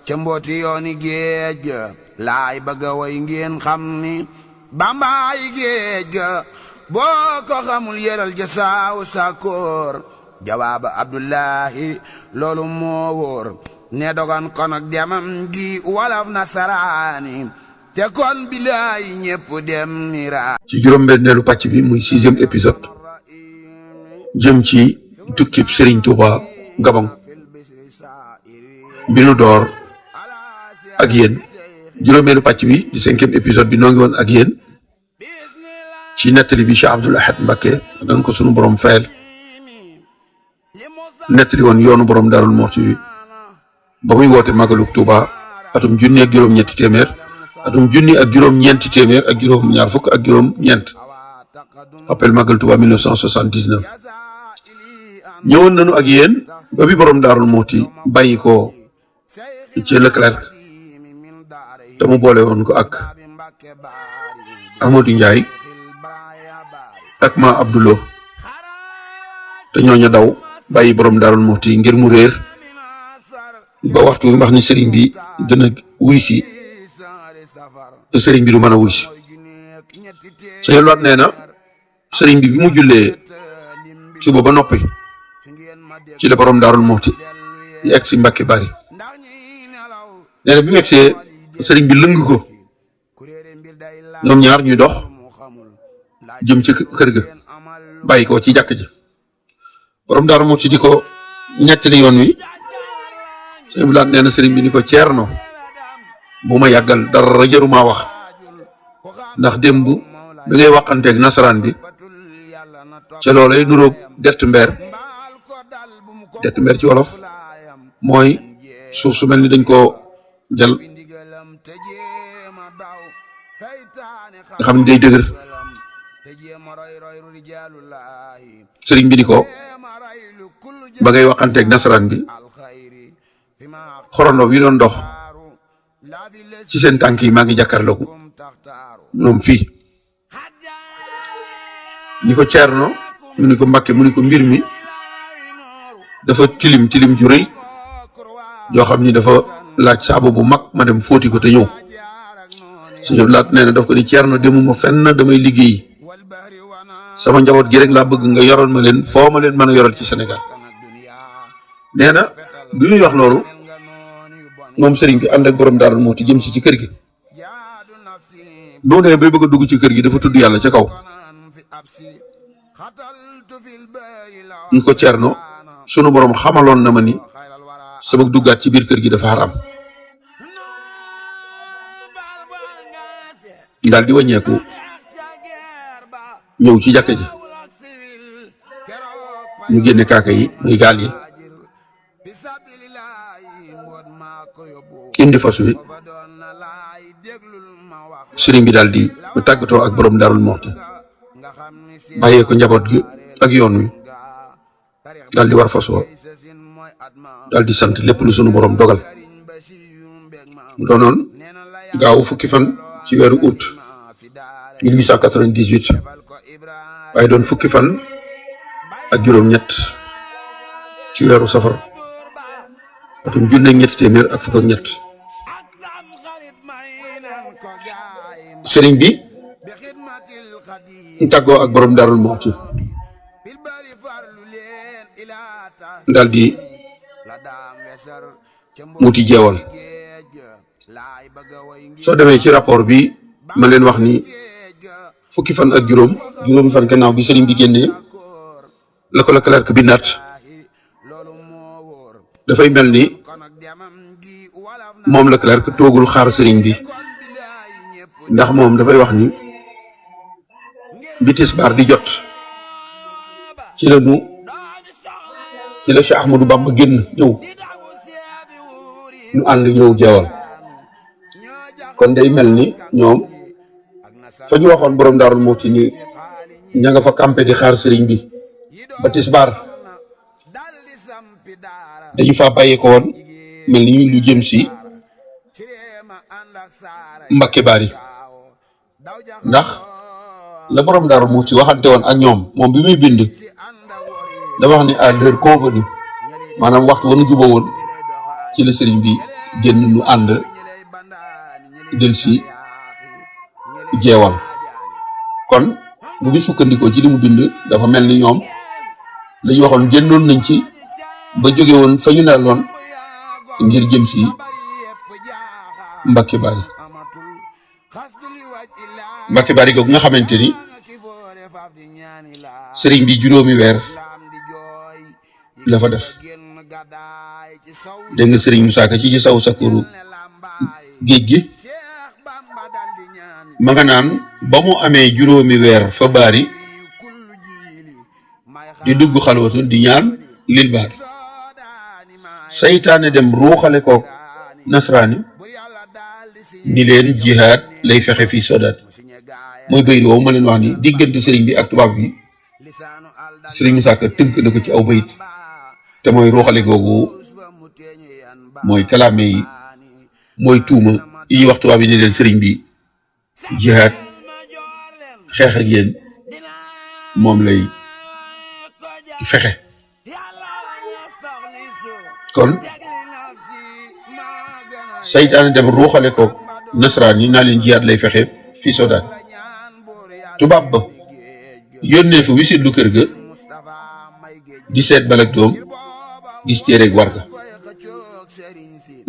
ca mbooti yooni géej ga laay bëgga way ngeen xam ni bambaay géej ga boo ko xamul yëral ja saaw sakoor jawaaba abdullahi loolu moo wóor ne dogan kon ak demam gi walaf nasaraani te kon bilaay ñépp dem ni raa ci juróom-benneelu pàcc bi muy 6e épisode jëm ci tukkib Serigne Touba Gabon bi nu door ak yéen juróomeelu pàcc bi di 5e épisode bi noo ngi woon ak yéen ci nettali bi Cheikh Abdoul Ahad Mbacké dañ ko sunu borom fayal nettali woon yoonu borom Darou Mouhty ba muy woote Magaluk Touba atum junni ak juróom-ñetti téeméer atum junni ak juróom-ñeenti téeméer ak juróom-ñaar fukk ak juróom-ñeent appel Magal Touba 1979 ñëwoon nañu ak yéen ba bi borom Darou Mouhty bàyyi ko ci Leclerc te mu boole woon ko ak Amadou Ndiaye ak ma Abdoulo te ñooñu daw bàyyi borom Darou Mouhty ngir mu réer ba waxtu bi wax ni sëriñ bi dana wuy si te sëriñ bi du mën a wuy si sëñ Loat nee na sëriñ bi mu jullee suba ba noppi ci la borom Darou Mouhty yi egg si Mbacke Bari nee na bi mu egsee sëriñ bi lëng ko ñoom ñaar ñuy dox jëm ci kër ga bàyyi ko ci jàkk ji borom Darou Mouhty di ko ñettali yoon wi sëñ Laat nee na sëriñ bi ni ko Ceerno bu ma yàggal dara jëruma wax ndax démb bi ngay waxanteeg nasaraan bi ca loolay nuróog dett mbeer ci wolof mooy suuf su mel ni dañ koo jël nga xam ne day dëgër sëriñ bi ni ko ba ngay waxanteeg nasaraan bi xorondo wi doon dox ci seen tànk yi maa ngi jàkkaarloo ñoom fii ni ko Ceerno mu ni ko Mbàkke mu ni ko mbir mi dafa tilim ju rëy joo xam ni dafa laaj saabu bu mag ma dem fóoti ko te ñëw Sëñ Laat nee na daf ko ni Ceerno demuma fenn damay liggéey sama njaboot gi rek laa bëgg nga yoral ma leen foo ma leen mën a yoral ci Sénégal nee na bi muy wax loolu moom sëriñ bi ànd ak borom Darou Mouhty jëm si ci kër gi bu mu demee bay bëgg a dugg ci kër gi dafa tudd yàlla ca kaw ñu ko Ceerno sunu borom xamaloon na ma ni sama duggaat ci biir kër gi dafa xaraam daal di wàññeeku ñëw ci jàkka ji ñu génne kaaka yi muy gaal yi indi fas wi sëriñ bi daal di tàggatoo ak borom Darou Mouhty bàyyee ko njaboot gi ak yoon wi daal di war fas woo daal di sant lépp lu sunu borom dogal mu doonoon gaawu fukki fan ci weeru août 1898 waaye doon fukki fan ak juróom-ñett ci weeru safar atum junne ñetti téeméer ak fukk ak ñett sëriñ bi tàggoo ak borom Darou Mouhty daal di muuti jeewal soo demee ci rapport bi ma leen wax ni fukki fan ak juróomi fan gannaaw bi sëriñ bi génnee la ko Leclerc bi naat dafay mel ni moom Leclerc toogul xaar sëriñ bi ndax moom dafay wax ni bi tisbaar di jot ci la Cheikh Ahmadou Bamba génn ñëw ñu ànd ñëw jeewal kon day mel ni ñoom fa ñu waxoon borom Darou Mouhty ni ña nga fa campé di xaar sëriñ bi ba tisbaar dañu fa bàyyi ko woon mel ni lu jëm si Mbacke Bari ndax la borom Darou Mouhty waxante woon ak ñoom moom bi muy bind dafa wax ni à l'heure convenue maanaam waxtu wanu juboo woon ci la sëriñ bi génn nu ànd del si jeewal. kon bu ñu sukkandikoo ci li mu bind dafa mel ni ñoom la ñu waxoon génnoon nañ ci ba jóge woon fa ñu neloon ngir jëm si Mbacke Bari. Mbacke Bari googu nga xamante ni sëriñ bi juróomi weer la fa def. dégg nga sëriñ Moussa Ka ci saw sakuru géej gi ma nga naan ba mu amee juróomi weer fa Bari di dugg xalwatu di ñaan lil baar saytaane dem ruuxale koog nasraani ni leen jihaad lay fexe fii sodaat. mooy bayit woowu ma leen wax ni diggante sëriñ bi ak tubaab bi sëriñ Moussa Ka tënk na ko ci aw bayit te mooy ruuxale googu mooy kalaame yi mooy tuuma yi ñuy wax tubaab yi ni leen sëriñ bi jihaad xeex ak yéen moom lay fexe. kon saytaane dem ruuxale ko nasaraan yi naa leen jihaad lay fexe fii Soodaan. tubaab ba yónnee fa wisit lu kër ga di seet balak doom gis téereeg warga.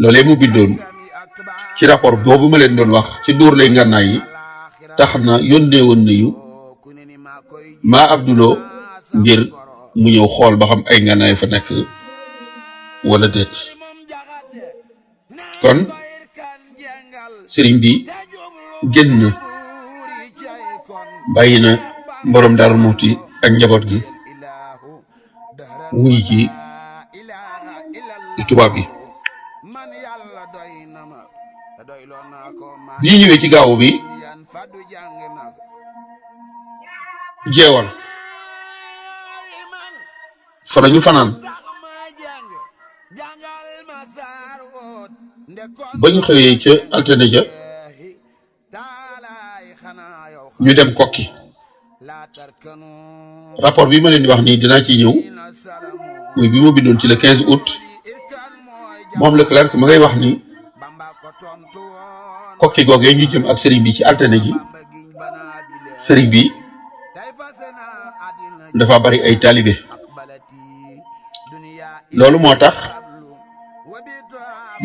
loolee mu bindoon ci rapport boobu ma leen doon wax ci dóor lay ngànnaay yi tax na yónnee woon nañu maa Abdulo ngir mu ñëw xool ba xam ay ngànnaay fa nekk wala déet. kon sëriñ bi génn na bàyyi na borom Daaru Muxti ak njaboot gi wuy ci tubaab yi. bi ñu ñëwee ci gaaw bi jeewal fa la ñu fanaan ba ñu xëyee ca altine ja ñu dem kokki. rapport bi ma leen di wax nii dinaa ci ñëw muy bi ma bindoon ci le 15 août moom Leclerc ma ngay wax ni kokki googee ñu jëm ak sëriñ bi ci altine ji sëriñ bi dafa bari ay taalibe. loolu moo tax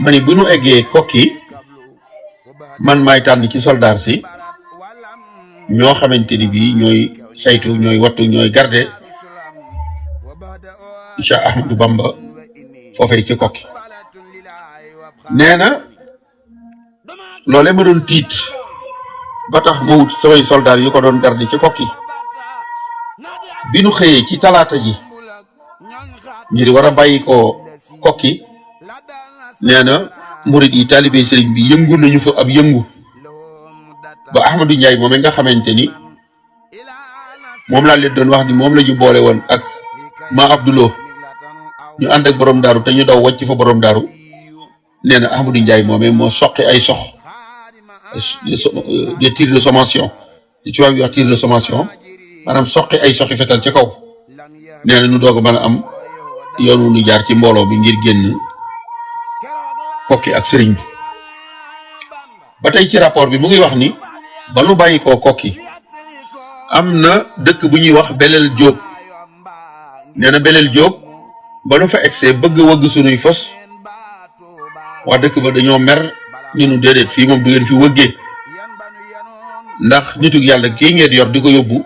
ma ni bu ñu eggee kokki man maay tànn ci soldaar si ñoo xamante ni bii ñooy saytu ñooy wattu ñooy garde Cheikh Ahmadou Bamba foofee ci kokki. nee na loolee ma doon tiit ba tax ma wut samay soldaar yu ko doon garde ci kokki bi nu xëyee ci talaata ji ngir war a bàyyi ko kokki nee na murid yi taalibe sëriñ bi yëngu nañu fa ab yëngu ba Ahmadou Ndiaye moom nga xamante ni moom laa leen doon wax ni moom la ñu boole woon ak ma Abdulo ñu ànd ak borom daaru te ñu daw wàcc fa borom daaru. nee na Ahmadou Ndiaye moomee moo soqi ay sox des tirs de sommation li tubaab yi wax tir de sommation maanaam soqi ay soxi fetal ca kaw. nee na ñu doog a mën a am yoon wu ñu jaar ci mbooloo bi ngir génn kokki ak sëriñ bi. ba tey ci rapport bi mu ngi wax ni ba nu bàyyi koo kokki am na dëkk bu ñuy wax Belel Jóob. nee na Belel Jóob ba nu fa egsee bëgg wëgg sunuy fos waa dëkk ba dañoo mer ñu nu déedéet fii moom du ngeen fi wëggee ndax nitug yàlla kii ngeen yor di ko yóbbu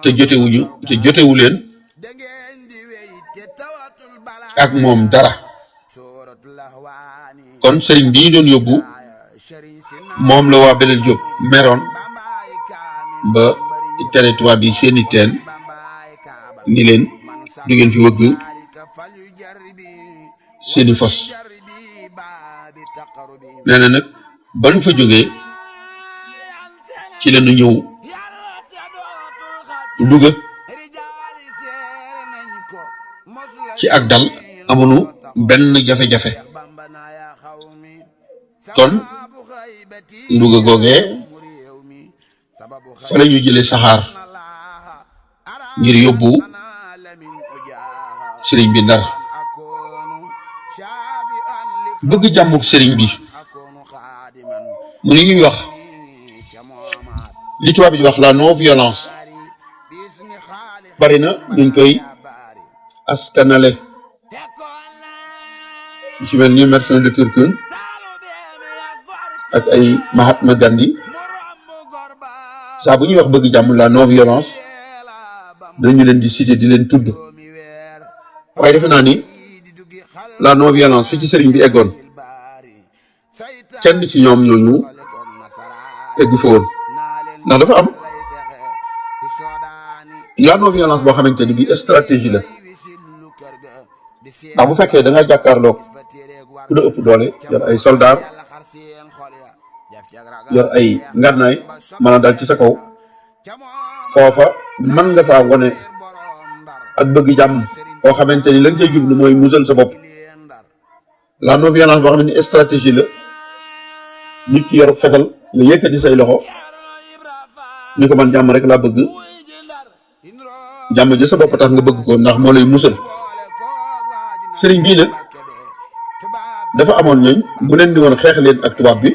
te jotewu leen ak moom dara. kon sëriñ bi ñu doon yóbbu moom la waa Belel Jóob meroon ba tere tubaab yi seeni teen ni leen du ngeen fi wëgg seeni fos. nee na nag ba nu fa jógee ci la ñu ñëw Louga ci ak dal amuñu benn jafe-jafe. kon Louga googee fa la ñu jëlee saxaar ngir yóbbu sëriñ bi Ndar. bëgg jàmmuk sëriñ bi mu ni ñuy wax li tubaab bi di wax la non violence bari na ñu koy askanale ci mel ni Martin Luther King ak ay Mahatma Gandhi saa bu ñuy wax bëgg jàmm la non violence dañu leen di citer di leen tudd waaye defe naa ni la non violence fi ci sëriñ bi eggoon kenn ci ñoom ñooñu eggu fa woon ndax dafa am la non violence boo xamante ni bii stratégie la ndax bu fekkee da nga jàkkaarloog ku la ëpp doole yor ay soldat yor ay ngànnaay mën a dal ci sa kaw foofa mën nga faa wone ak bëgg jàmm boo xamante ni la nga cay jublu mooy musal sa bopp la non violence boo xam ne stratégie la nit ki yor fetal nga yëkkati say loxo ni ko man jàmm rek laa bëgg jàmm ji sa bopp tax nga bëgg ko ndax moo lay musal sëriñ bii nag dafa amoon ñooñ bu leen di woon xeex leen ak tubaab bi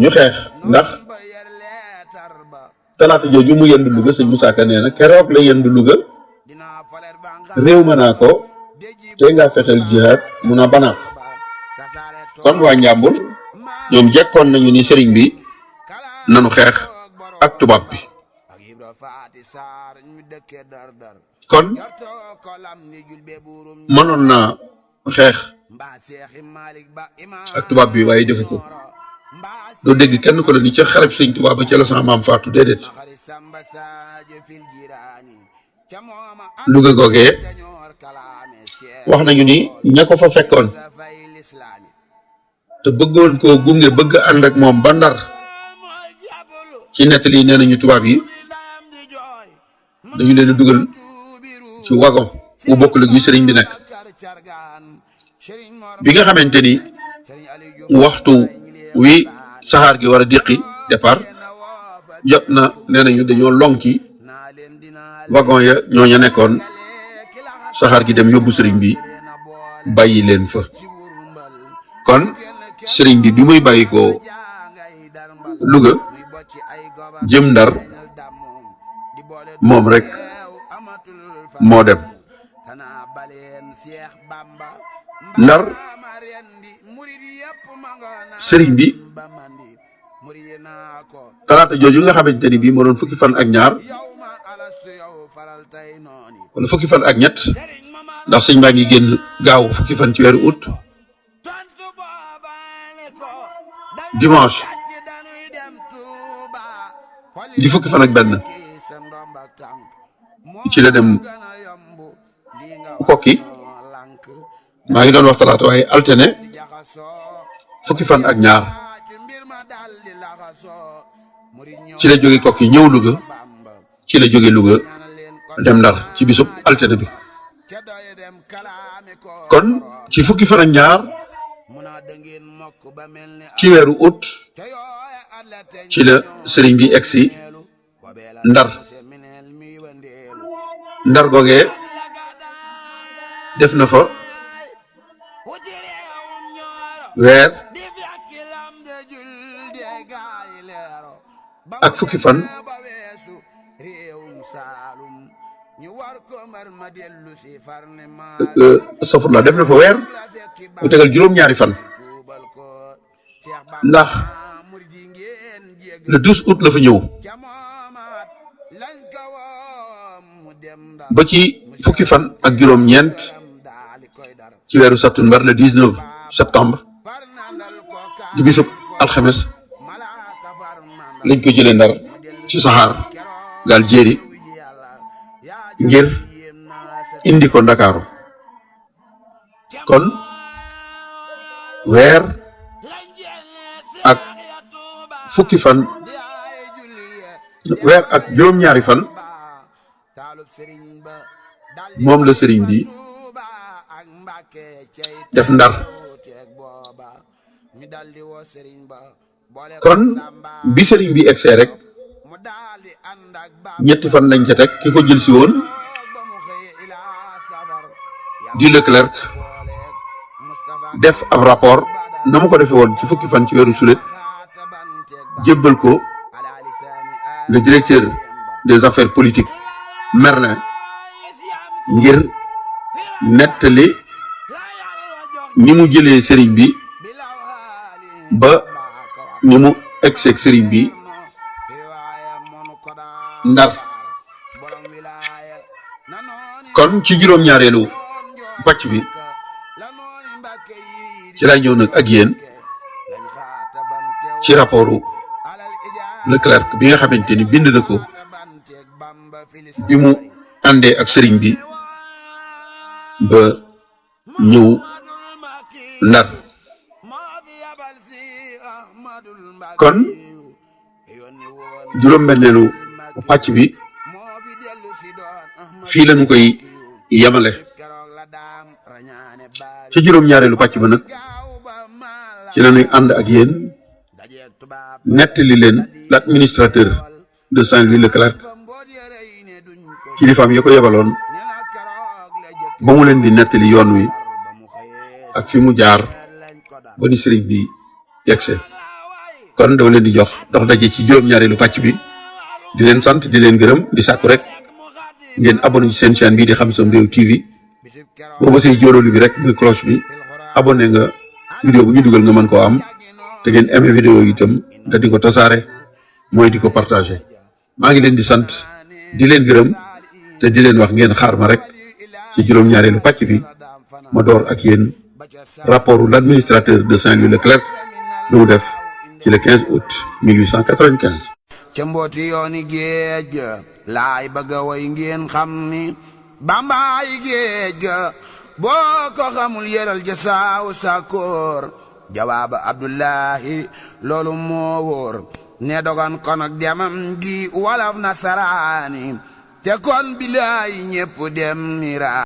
ñu xeex ndax talaata jooju mu yendu Louga sëñ Moussa Ka nee na keroog la yendu Louga réew ma naa ko te nga fetal jihaad mun a banaa kon waa Njàmbur ñoom jekkoon nañu ni sëriñ bi nanu xeex ak tubaab bi kon mënoon naa xeex ak tubaab bi waaye defu ko doo dégg kenn ko la ni ca xarab sëñ tubaab ba ca la sama maam faatu déedéet Louga googee wax nañu ni ña ko fa fekkoon te bëggoon koo gunge bëgg ànd ak moom ba Ndar ci nettali nee nañu tubaab yi dañu leen a dugal ci wagon bu bokkul ak yu sëriñ bi nekk bi nga xamante ni waxtu wi saxaar gi war a diqi départ jot na nee nañu dañoo lonki wagon ya ñooña nekkoon saxaar gi dem yóbbu sëriñ bi bàyyi leen fa kon sëriñ bi muy bàyyi ko Louga jëm Ndar moom rek moo dem Ndar sëriñ bi talaata jooju nga xamante ni bii moo doon fukki fan ak ñaar wala fukki fan ak ñett ndax sëñ baa ngi génn gaaw fukki fan ci weeru août dimanche di fukki fan ak benn ci la dem kokki maa ngi doon wax talaata waaye altine fukki fan ak ñaar ci la jóge kokki ñëw Louga ci la jóge Louga dem Ndar ci bisub altine bi kon ci fukki fan ak ñaar ci weeru août ci la sëriñ bi egsi Ndar Ndar googee def na fa weer ak fukki fan safurla def na fa weer bu tegal juróom-ñaari fan ndax le 12 août la fa ñëw ba ci fukki fan ak juróom-ñeent ci weeru septembre le 19 septembre di bisub alxames lañ ko jëlee Ndar ci saxaar gaal jéeri ngir indi ko Ndakaaru kon weer ak fukki fan weer ak juróom-ñaari fan moom la sëriñ bi def Ndar kon bi sëriñ bi egsee rek ñetti fan lañ ca teg ki ko jël si woon di Leclerc def ab rapport na mu ko defee woon ci fukki fan ci weeru sulet jébbal ko le directeur des affaires politiques Merlin ngir nettali ni mu jëlee sëriñ bi ba ni mu egseeg sëriñ bi Ndar. kon ci juróom-ñaareelu pàcc bi ci lay ñëw nag ak yéen ci rapportu Leclerc bi nga xamante ni bind na ko bi mu àndee ak sëriñ bi ba ñëw Ndar. kon juróom-benneelu pàcc bi fii lañu koy yemale ci juróom-ñaareelu pàcc ba nag ci la ñuy ànd ak yéen nettali leen l'administrateur de Saint-Louis Leclerc kilifaam ya ko yebaloon ba mu leen di nettali yoon wi ak fi mu jaar ba ni sëriñ bi yegse. kon dama leen di jox dox daje ci juróom-ñaareelu pàcc bi di leen sant di leen gërëm di sàkku rek ngeen abonné ci seen chaîne bi di Xam Sam Réew TV boo bësee jóolóolu bi rek muy cloche bi abonné nga vidéo bu ñu dugal nga mën koo am te ngeen aimé vidéo yi itam te di ko tasaare mooy di ko partagé. maa ngi leen di sant di leen gërëm te di leen wax ngeen xaar ma rek ci juróom-ñaareelu pàcc bi ma door ak yéen rapport l'administrateur de Saint-Louis Leclerc lu mu def ci le 15 août 1895. ca mbooti yooni géej ga laay bëgg a way ngeen xam ni bambaay géej ga boo ko xamul yëral ja saaw sakoor jawaaba Abdullahi loolu moo wóor ne dogon kon ak demam gi walaf nasaraani te kon bilaay ñépp dem nira